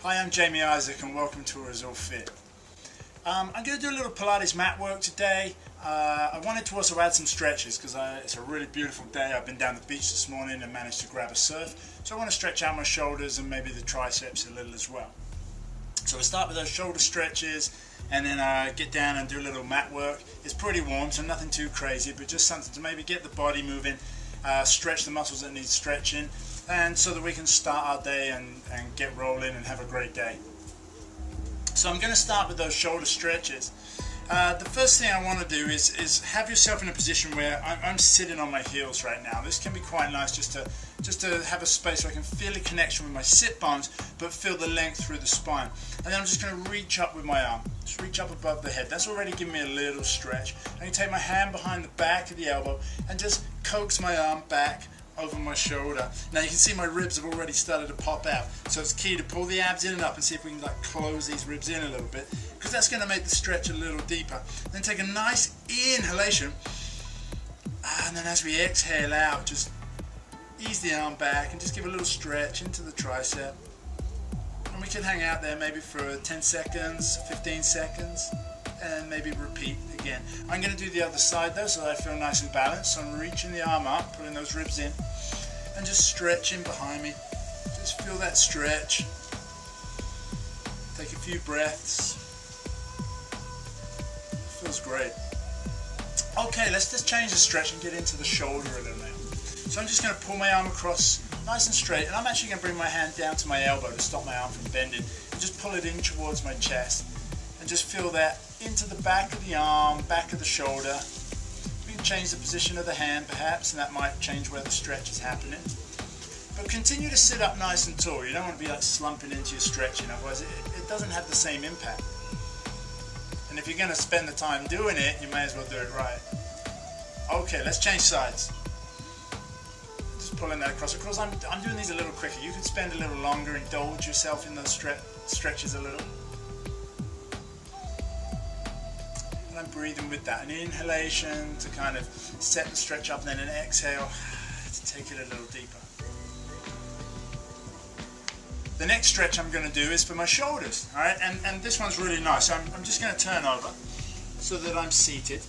Hi, I'm Jamie Isaac and welcome to Azulfit. I'm going to do a little Pilates mat work today. I wanted to also add some stretches because it's a really beautiful day. I've been down the beach this morning and managed to grab a surf. So I want to stretch out my shoulders and maybe the triceps a little as well. So we'll start with those shoulder stretches and then get down and do a little mat work. It's pretty warm, so nothing too crazy, but just something to maybe get the body moving, stretch the muscles that need stretching, and so that we can start our day and get rolling and have a great day. So I'm going to start with those shoulder stretches. The first thing I want to do is have yourself in a position where I'm sitting on my heels right now. This can be quite nice just to have a space where I can feel a connection with my sit bones but feel the length through the spine. And then I'm just going to reach up with my arm. Just reach up above the head. That's already giving me a little stretch. I can take my hand behind the back of the elbow and just coax my arm back over my shoulder. Now you can see my ribs have already started to pop out, so it's key to pull the abs in and up and see if we can close these ribs in a little bit, because that's going to make the stretch a little deeper. Then take a nice inhalation, and then as we exhale out, just ease the arm back and just give a little stretch into the tricep. And we can hang out there maybe for 10 seconds, 15 seconds, and maybe repeat again. I'm going to do the other side though, so that I feel nice and balanced. So I'm reaching the arm up, pulling those ribs in, and just stretching behind me. Just feel that stretch. Take a few breaths. Feels great. Okay, let's just change the stretch and get into the shoulder a little now. So I'm just going to pull my arm across nice and straight, and I'm actually going to bring my hand down to my elbow to stop my arm from bending, and just pull it in towards my chest. And just feel that into the back of the arm, back of the shoulder. We can change the position of the hand perhaps, and that might change where the stretch is happening. But continue to sit up nice and tall. You don't want to be slumping into your stretching, otherwise it doesn't have the same impact. And if you're going to spend the time doing it, you may as well do it right. Okay, let's change sides. Just pulling that across. Of course, I'm doing these a little quicker. You could spend a little longer, indulge yourself in those stretches a little. And I'm breathing with that, an inhalation to kind of set the stretch up, and then an exhale to take it a little deeper. The next stretch I'm going to do is for my shoulders, all right? And this one's really nice. So I'm just going to turn over so that I'm seated,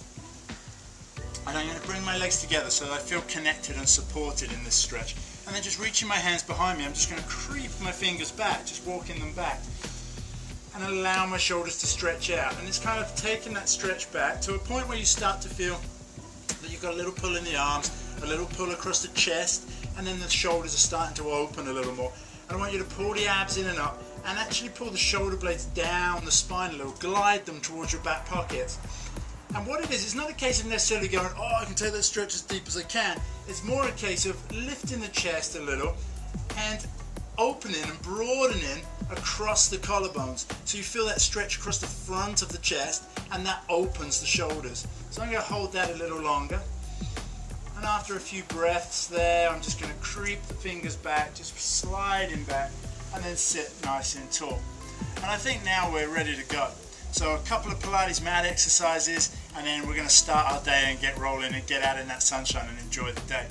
and I'm going to bring my legs together so that I feel connected and supported in this stretch. And then just reaching my hands behind me, I'm just going to creep my fingers back, just walking them back, and allow my shoulders to stretch out. And it's kind of taking that stretch back to a point where you start to feel that you've got a little pull in the arms, a little pull across the chest, and then the shoulders are starting to open a little more. And I want you to pull the abs in and up, and actually pull the shoulder blades down the spine a little, glide them towards your back pockets. And what it is, it's not a case of necessarily going, oh, I can take that stretch as deep as I can. It's more a case of lifting the chest a little and opening and broadening across the collarbones, so you feel that stretch across the front of the chest, and that opens the shoulders. So I'm going to hold that a little longer, and after a few breaths there, I'm just going to creep the fingers back, just sliding back, and then sit nice and tall. And I think now we're ready to go. So a couple of Pilates mat exercises, and then we're going to start our day and get rolling and get out in that sunshine and enjoy the day.